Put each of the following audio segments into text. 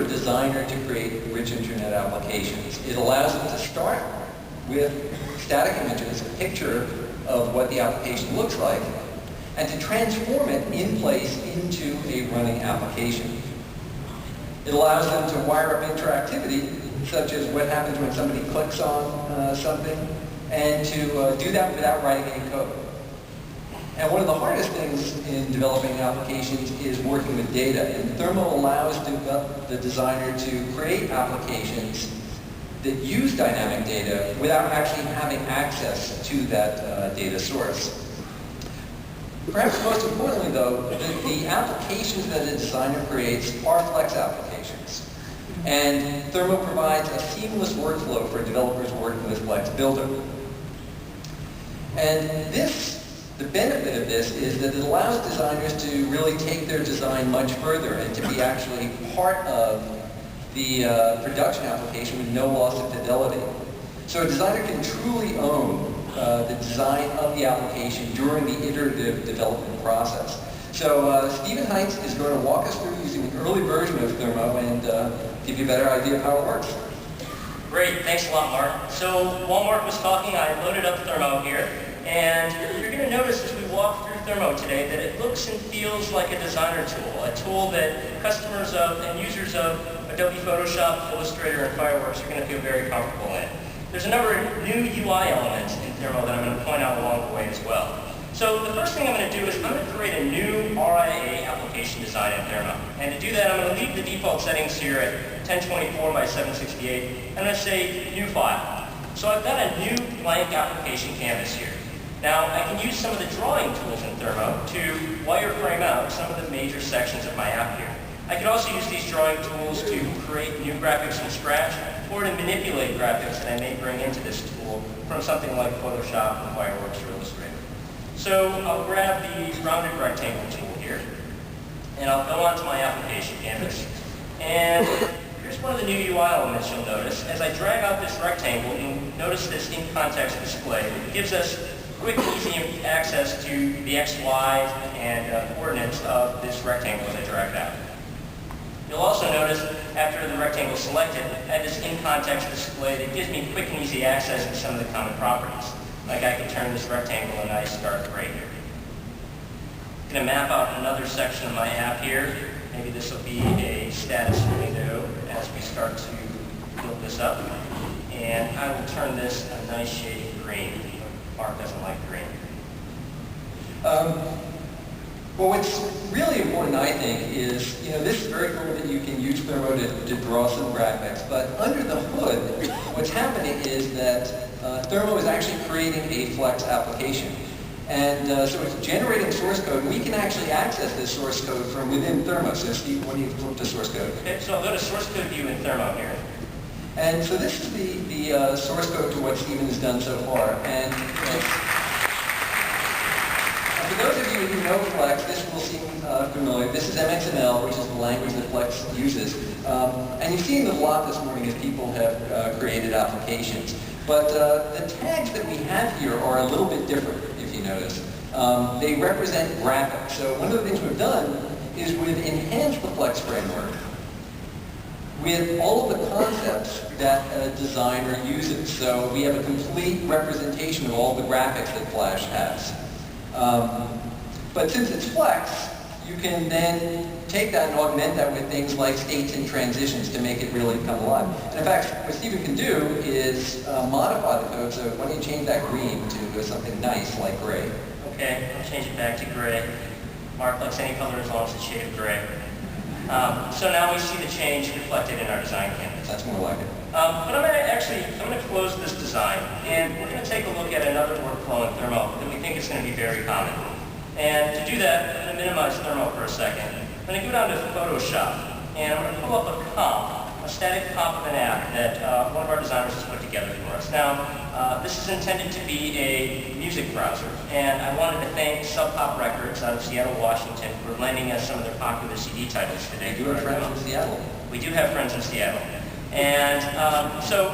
designer to create rich internet applications. It allows them to start with static images, a picture of what the application looks like, and to transform it in place into a running application. It allows them to wire up interactivity, such as what happens when somebody clicks on something, and to do that without writing any code. And one of the hardest things in developing applications is working with data, and Thermo allows the designer to create applications that use dynamic data without actually having access to that data source. Perhaps most importantly, though, the applications that a designer creates are flex applications. And Thermo provides a seamless workflow for developers working with Flex Builder. And the benefit of this is that it allows designers to really take their design much further and to be actually part of the production application with no loss of fidelity. So a designer can truly own the design of the application during the iterative development process. So Stephen Heintz is going to walk us through using an early version of Thermo and give you a better idea of how it works. Great, thanks a lot, Mark. So while Mark was talking, I loaded up Thermo here, and you're going to notice as we walk through Thermo today that it looks and feels like a designer tool, a tool that customers of and users of Adobe Photoshop, Illustrator, and Fireworks are going to feel very comfortable in. There's a number of new UI elements in Thermo that I'm going to point out along the way as well. So the first thing I'm going to do is I'm going to create a new RIA application design in Thermo. And to do that, I'm going to leave the default settings here at 1024 by 768. I'm going to say New File. So I've got a new blank application canvas here. Now, I can use some of the drawing tools in Thermo to wireframe out some of the major sections of my app here. I could also use these drawing tools to create new graphics from scratch or to manipulate graphics that I may bring into this tool from something like Photoshop, or Fireworks, or Illustrator. So I'll grab the rounded rectangle tool here, and I'll go onto my application canvas. And here's one of the new UI elements you'll notice. As I drag out this rectangle, you'll notice this in-context display. It gives us quick, easy access to the X, Y, and coordinates of this rectangle as I drag it out. You'll also notice after the rectangle is selected, I have this in-context display that gives me quick and easy access to some of the common properties. Like I can turn this rectangle a nice dark gray here. I'm going to map out another section of my app here. Maybe this will be a status window as we start to build this up. And I will turn this a nice shade of green. Mark doesn't like green. Well, what's really important, I think, is, this is very cool that you can use Thermo to draw some graphics, but under the hood, what's happening is that Thermo is actually creating a Flex application. And so it's generating source code. We can actually access this source code from within Thermo. So Steve, when you flip to source code. Okay, so I'll go to source code view in Thermo here. And so this is the source code to what Stephen has done so far. And for those of you who know Flex, this will seem familiar. This is MXML, which is the language that Flex uses. And you've seen it a lot this morning as people have created applications. But the tags that we have here are a little bit different, if you notice. They represent graphics. So one of the things we've done is we've enhanced the Flex framework with all of the concepts that a designer uses. So we have a complete representation of all the graphics that Flash has. But since it's Flex, you can then take that and augment that with things like states and transitions to make it really come alive. And in fact, what Stephen can do is modify the code. So why don't you change that green to something nice like gray? Okay, I'll change it back to gray. Mark likes any color as long as it's a shade of gray. So now we see the change reflected in our design canvas. That's more like it. But I'm going to close this design, and we're going to take a look at another workflow in Thermo that we think is going to be very common. And to do that, I'm going to minimize Thermo for a second. I'm going to go down to Photoshop, and I'm going to pull up a comp, a static comp of an app that one of our designers has put together for us. Now, this is intended to be a music browser, and I wanted to thank Sub Pop Records out of Seattle, Washington, for lending us some of their popular CD titles today. You have friends in Seattle. We do have friends in Seattle. And so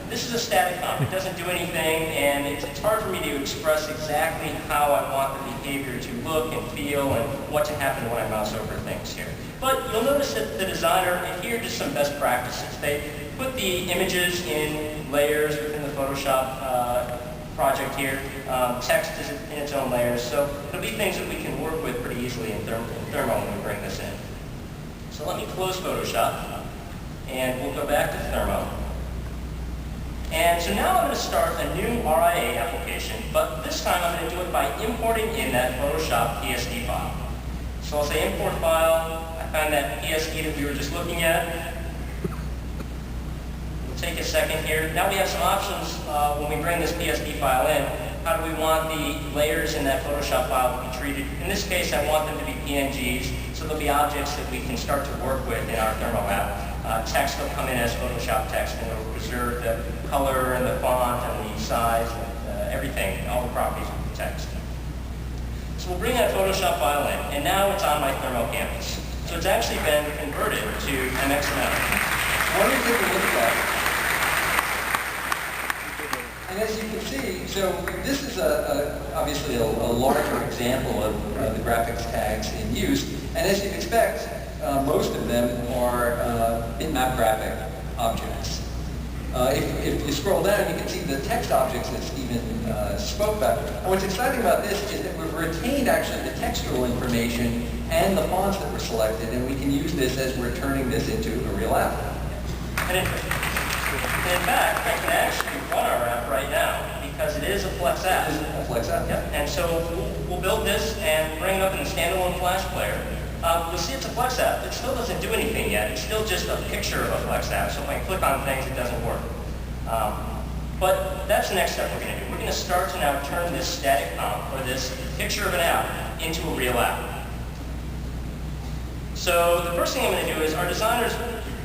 this is a static comp. It doesn't do anything, and it's hard for me to express exactly how I want the behavior to look and feel and what to happen when I mouse over things here. But you'll notice that the designer adhered to some best practices. They put the images in layers within the Photoshop project here. Text is in its own layers, so it'll be things that we can work with pretty easily in Thermo when we bring this in. So let me close Photoshop, and we'll go back to Thermo. And so now I'm going to start a new RIA application, but this time I'm going to do it by importing in that Photoshop PSD file. So I'll say import file. I found that PSD that we were just looking at. We'll take a second here. Now we have some options when we bring this PSD file in. How do we want the layers in that Photoshop file to be treated? In this case, I want them to be PNGs, so there'll be objects that we can start to work with in our Thermo app. Text will come in as Photoshop text, and it'll preserve the color and the font and the size and everything, all the properties of the text. So we'll bring that Photoshop file in, and now it's on my Thermo canvas. So it's actually been converted to MXML. Why don't you take a look at that? And as you can see, so this is obviously a larger example of the graphics tags in use, and as you'd expect, most of them are bitmap graphic objects. If you scroll down, you can see the text objects that Stephen spoke about. And what's exciting about this is that we've retained actually the textual information and the fonts that were selected, and we can use this as we're turning this into a real app. And in fact, I can actually run our app right now because it is a Flex app. This is a Flex app. Yep. And so we'll build this and bring it up in a standalone Flash player. You'll see it's a Flex app. It still doesn't do anything yet. It's still just a picture of a Flex app. So if I click on things, it doesn't work. But that's the next step we're going to do. We're going to start to now turn this static comp, or this picture of an app, into a real app. So the first thing I'm going to do is our designers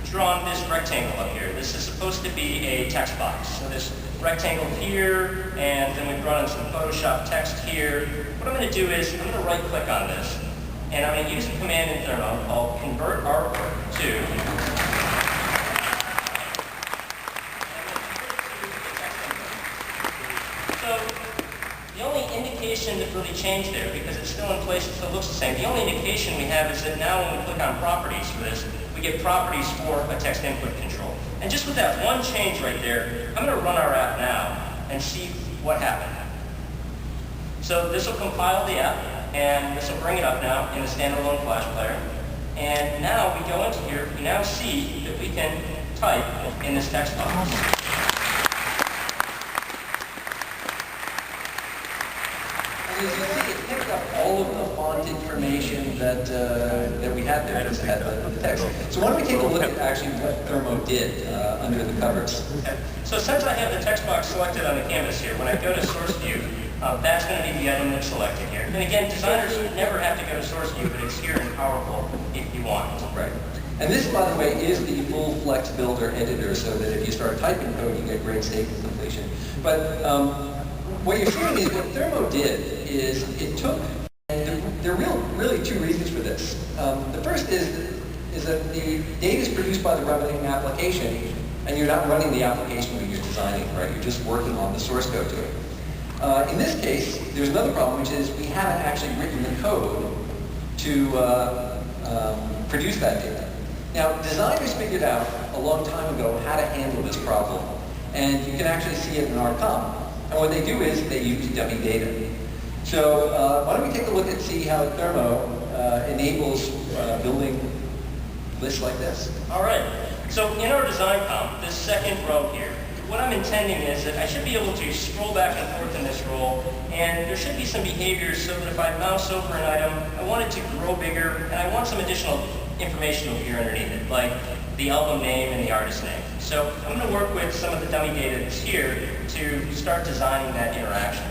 drawn this rectangle up here. This is supposed to be a text box. So this rectangle here, and then we've drawn in some Photoshop text here. What I'm going to do is I'm going to right-click on this, and I'm going to use a command in Thermo called convert artwork to. So the only indication that really changed there, because it's still in place, it still looks the same. The only indication we have is that now when we click on properties for this, we get properties for a text input control. And just with that one change right there, I'm going to run our app now and see what happened. So this will compile the app, and this will bring it up now in the standalone Flash player. And now we go into here, we now see that we can type in this text box. As you see, it picked up all of the font information that we had there. It had the text. So why don't we take a look at actually what Thermo did under the covers. Okay. So since I have the text box selected on the canvas here, when I go to source view, that's going to be the item that's selected here. And again, designers never have to go to source view, but it's here in Powerful if you want. Right. And this, by the way, is the full Flex Builder editor, so that if you start typing code, you get great state completion. But what you're seeing is what Thermo did is it took, and there are really two reasons for this. The first is that the data is produced by the running application, and you're not running the application when you're designing, right? You're just working on the source code to it. In this case, there's another problem, which is we haven't actually written the code to produce that data. Now, designers figured out a long time ago how to handle this problem, and you can actually see it in our comp. And what they do is they use dummy data. So why don't we take a look and see how Thermo enables building lists like this. All right. So in our design comp, this second row here, what I'm intending is that I should be able to scroll back and forth in this role, and there should be some behaviors so that if I mouse over an item, I want it to grow bigger, and I want some additional information over here underneath it, like the album name and the artist name. So I'm going to work with some of the dummy data that's here to start designing that interaction.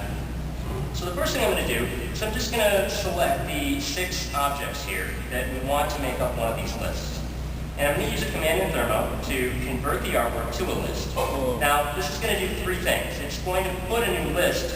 So the first thing I'm going to do is I'm just going to select the 6 objects here that we want to make up one of these lists. And I'm going to use a command in Thermo to convert the artwork to a list. Now, this is going to do 3 things. It's going to put a new list